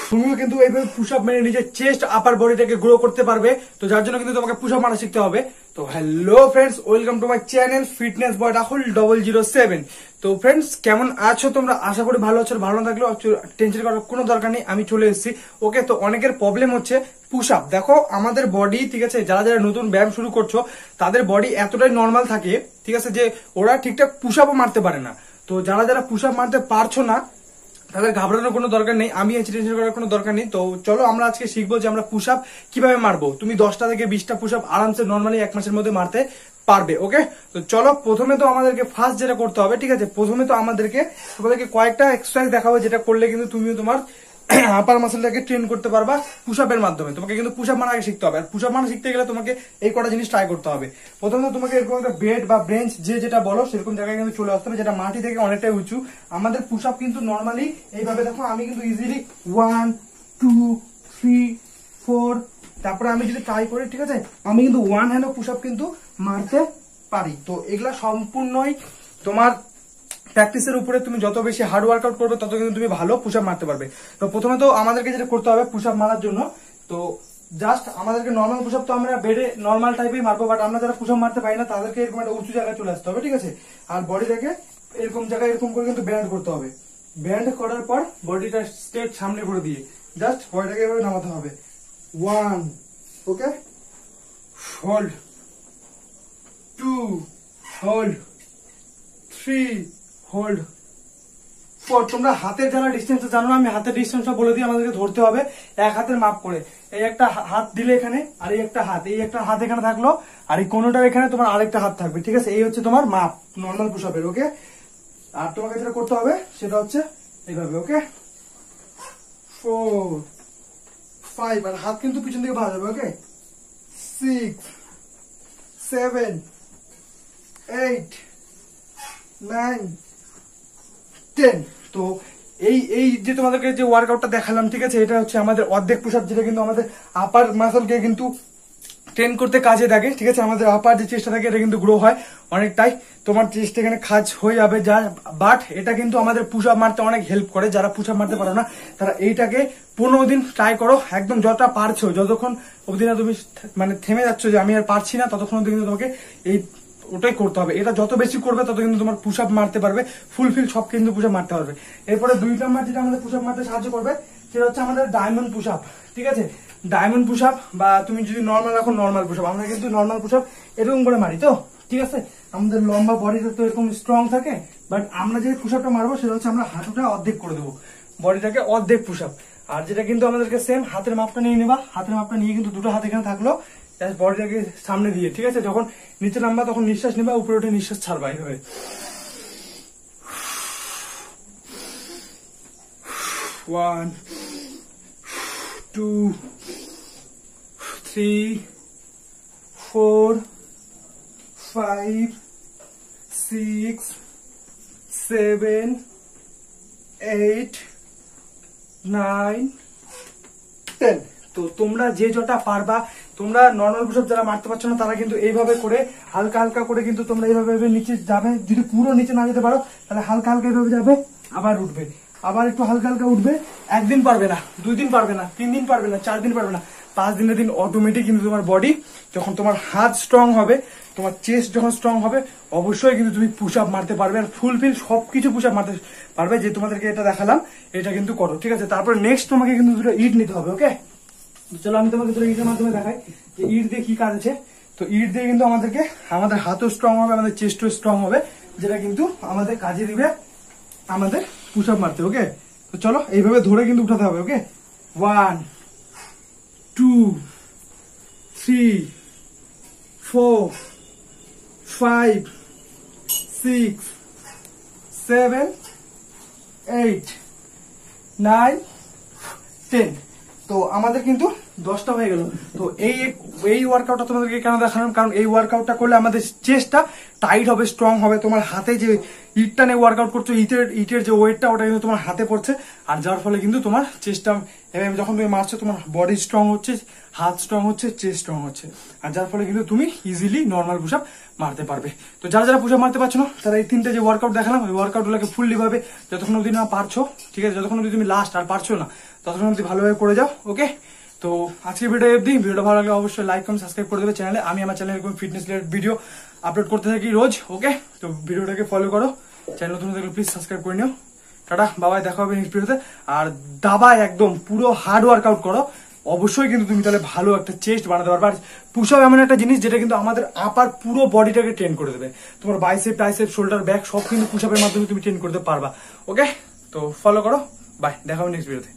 তুমিও কিন্তু এইভাবে পুশ আপ মেরে নিজের চেস্ট আপার বডিটাকে গ্রো করতে পারবে। তো যার জন্য কিন্তু তোমাকে পুশ আপ মারা শিখতে হবে। তো hello friends, welcome to my channel fitness boy Rahul 007। তো ফ্রেন্ডস, কেমন আছো তোমরা? আশা করি ভালো আছো। ভালো না থাকলেও টেনশন করার কোনো দরকার নেই, আমি চলে এসেছি। ওকে, তো অনেকের প্রবলেম হচ্ছে পুশ আপ। দেখো আমাদের বডি, ঠিক আছে, যারা যারা নতুন ব্যায়াম শুরু করছো তাদের বডি এতটাই নর্মাল থাকে, ঠিক আছে, যে ওরা ঠিকঠাক পুশ আপও মারতে পারে না। তো যারা যারা পুশ আপ মারতে পারছো না তাদের ঘাবড়ানোর কোনো দরকার নেই, আমি টেনশন করার কোনো দরকার নেই। তো চলো আমরা আজকে শিখবো যে আমরা পুশ আপ কিভাবে মারবো। তুমি 10টা থেকে 20টা পুশ আপ আরামসে নর্মালি 1 মাসের মধ্যে মারতে পারবে। ওকে, তো চলো প্রথমে তো আমাদেরকে ফার্স্ট যেটা করতে হবে, ঠিক আছে, প্রথমে তো আমাদেরকে কয়েকটা এক্সারসাইজ দেখাবো যেটা করলে কিন্তু তুমিও তোমার আপার মাসেলটাকে ট্রেন করতে পারবা পুশ আপের মাধ্যমে। তোমাকে কিন্তু পুশ আপ মারা আগে শিখতে হবে। আর পুশ আপ মারা শিখতে গেলে তোমাকে এই কটা জিনিস ট্রাই করতে হবে। প্রথমে তোমাকে এরকম একটা বেড বা ব্রেঞ্চ যেটা বলো সেরকম জায়গায় কিন্তু চলে আসতে হবে, যেটা মাটি থেকে অনেকটাই উঁচু। আমাদের পুশ আপ কিন্তু নর্মালি এইভাবে, দেখো আমি কিন্তু ইজিলি 1 2 3 4, তারপরে আমি যদি ট্রাই করি, ঠিক আছে, আমি কিন্তু 1 হ্যান্ড পুশ আপ কিন্তু মারতে পারি। তো এগুলা সম্পূর্ণই তোমার প্র্যাকটিসের উপরে। তুমি যত বেশি হার্ড ওয়ার্কআউট করবে তত কিন্তু তুমি ভালো পুশ আপ মারতে পারবে। তো প্রথমে তো আমাদেরকে যেটা করতে হবে পুশ আপ মারার জন্য, তো জাস্ট আমাদেরকে নর্মাল পুশ আপ তো আমরা বেডে নর্মাল টাইপেই মারবো, বাট আমরা যারা পুশ আপ মারতে পারি না তাদেরকে এরকম একটা উঁচু জায়গায় চলে আসতে হবে, ঠিক আছে। আর বডিটাকে এরকম জায়গায় এরকম করে কিন্তু ব্যান্ড করতে হবে। ব্যান্ড করার পর বডিটা স্ট্রেট সামনে করে দিয়ে জাস্ট বডিটাকে এভাবে নামাতে হবে। 1, ওকে, হোল্ড, 2, হোল্ড, 3, হোল্ড, 4। তোমরা হাতের যারা ডিস্টেন্স জানো না, আমি হাতের ডিস্টেন্সটা বলে দিই। আমাদেরকে ধরতে হবে এক হাতের মাপ করে। এই একটা হাত দিলে এখানে, আর এই একটা হাত এখানে থাকলো, আর এই কোনোটার এখানে তোমার আরেকটা হাত থাকবে, ঠিক আছে। এই হচ্ছে তোমার মাপ নর্মাল পুশ আপের। ওকে, আর তোমাকে যেটা করতে হবে সেটা হচ্ছে এইভাবে। ওকে, 4 5, আর হাত কিন্তু পিছন দিকে ভালো যাবে। ওকে, 6 7 8 9 10। তো এই যে তোমাদেরকে যে ওয়ার্কআউটটা দেখালাম, ঠিক আছে, এটা হচ্ছে আমাদের অর্ধেক পুশ আপ, যেটা কিন্তু আমাদের আপার মাসলকে কিন্তু ট্রেন করতে কাজে লাগে, ঠিক আছে। আমাদের আপার যে চেষ্টা থাকে এটা কিন্তু গ্রো হয় অনেকটাই। তোমার চেষ্ট এখানে কাজ হয়ে যাবে যা, বাট এটা কিন্তু আমাদের পুশ আপ মারতে অনেক হেল্প করে। যারা পুশ আপ মারতে পারো না তারা এইটাকে 15 দিন ট্রাই করো, একদম যতটা পারছো। যতক্ষণ অবধি না তুমি মানে থেমে যাচ্ছ যে আমি আর পারছি না, ততক্ষণ অবধি কিন্তু তোমাকে এই ওটাই করতে হবে। এটা যত বেশি করবে তত কিন্তু তোমার পুশ আপ মারতে পারবে, ফুলফিল সব কিন্তু পুশ আপ মারতে পারবে। এরপরে 2 নাম্বার যেটা আমাদের পুশ আপ মারতে সাহায্য করবে সেটা হচ্ছে আমাদের ডায়মন্ড পুশ আপ, ঠিক আছে। ডায়মন্ড পুশ আপ, বা তুমি যদি নর্মাল রাখো নর্মাল পুশ আপ। আমরা কিন্তু নর্মাল পুশ আপ এরকম করে মারি, তো ঠিক আছে। আমাদের লম্বা বডিটা তো এরকম স্ট্রং থাকে, বাট আমরা যে পুশ আপটা মারবো সেটা হচ্ছে আমরা হাঁটুটা অর্ধেক করে দেবো, বডিটাকে অর্ধেক পুশ আপ। আর যেটা কিন্তু আমাদেরকে সেম হাতের মাপটা নিয়ে নেবা। হাতের মাপটা নিয়ে কিন্তু দুটো হাত এখানে থাকলো, বডিটাকে সামনে দিয়ে, ঠিক আছে। যখন নিচে নামবা তখন নিঃশ্বাস নেবা, উপরে উঠে নিঃশ্বাস ছাড়বা এইভাবে। 1 2 3 4 5 6 7 8 9 10। তো তোমরা যে যটা পারবা, তোমরা নর্মাল পুশ আপ যারা মারতে পারছো না তারা কিন্তু এইভাবে করে হালকা হালকা করে কিন্তু তোমরা এইভাবে নিচে যাবে। যদি পুরো নিচে না যেতে পারো তাহলে হালকা হালকা এইভাবে যাবে, আবার উঠবে, আবার একটু হালকা হালকা উঠবে। 1 দিন পারবে না, 2 দিন পারবে না, 3 দিন পারবে না, 4 দিন পারবে না, 5 দিনের দিন অটোমেটিক কিন্তু তোমার বডি, যখন তোমার হাত স্ট্রং হবে, তোমার চেস্ট যখন স্ট্রং হবে, অবশ্যই কিন্তু তুমি পুশ আপ মারতে পারবে। আর ফুলফিল সবকিছু পুশ আপ মারতে পারবে। যে তোমাদেরকে এটা দেখালাম এটা কিন্তু করো, ঠিক আছে। তারপরে নেক্সট তোমাকে কিন্তু দুটো ইট নিতে হবে। ওকে, চলো আমি তোমাকে দুটো ইটের মাধ্যমে দেখাই যে ইট দিয়ে কি কাজ আছে। তো ইট দিয়ে কিন্তু আমাদের হাতও স্ট্রং হবে, আমাদের চেস্টও স্ট্রং হবে, যেটা কিন্তু আমাদের কাজে দিবে আমাদের পুশ আপ মারতে। ওকে, তো চলো এইভাবে ধরে কিন্তু উঠাতে হবে। ওকে, 1 2 3 4 5 6 7 8 9 10। তো আমাদের কিন্তু 10টা হয়ে গেল। তো এই ওয়ার্কআউটটা তোমাদেরকে কেন দেখালাম, কারণ এই ওয়ার্কআউটটা করলে আমাদের চেস্টটা টাইট হবে, স্ট্রং হবে। তোমার হাতে যে ইটটা নিয়ে ওয়ার্কআউট করছো, ইটের যে ওয়েটটা ওটা কিন্তু তোমার হাতে পড়ছে, আর যার ফলে কিন্তু তোমার চেস্টটা যখন তুমি মারছো তোমার বডি স্ট্রং হচ্ছে, হাত স্ট্রং হচ্ছে, চেস্ট স্ট্রং হচ্ছে, আর যার ফলে কিন্তু তুমি ইজিলি নর্মাল পুশ আপ মারতে পারবে। তো যারা যারা পুশ আপ মারতে পারছো না তারা এই 3টে যে ওয়ার্কআউট দেখালাম ওই ওয়ার্কআউট গুলোকে ফুললি ভাবে যতক্ষণ অব্দি না পারছো, ঠিক আছে, যতক্ষণ অব্দি তুমি লাস্ট আর পারছো না ততক্ষণ অব্দি ভালোভাবে করে যাও। ওকে, তো আজকের ভিডিও অব্দি। ভিডিওটা ভালো লাগলে অবশ্যই লাইক কমেন্ট সাবস্ক্রাইব করে দেবে চ্যানেলে। আমি আমার চ্যানেলে এরকম ফিটনেস রিলেটেড ভিডিও আপলোড করতে থাকি রোজ। ওকে, তো ভিডিওটাকে ফলো করো, চ্যানেল নতুন থাকলে প্লিজ সাবস্ক্রাইব করে নিও। টাটা, বাবাই, দেখা হবে নেক্সট ভিডিওতে। আর দাবায় একদম পুরো হার্ড ওয়ার্কআউট করো, অবশ্যই কিন্তু তুমি তাহলে ভালো একটা চেস্ট বানাতে পারবে। আর পুশ আপ এমন একটা জিনিস যেটা কিন্তু আমাদের আপার পুরো বডিটাকে ট্রেন করে দেবে। তোমার বাইসেপ, টাইসেপ, শোল্ডার, ব্যাক সব কিন্তু পুশ আপের মাধ্যমে তুমি ট্রেন করতে পারবা। ওকে, তো ফলো করো, বাই, দেখা হবে নেক্সট ভিডিওতে।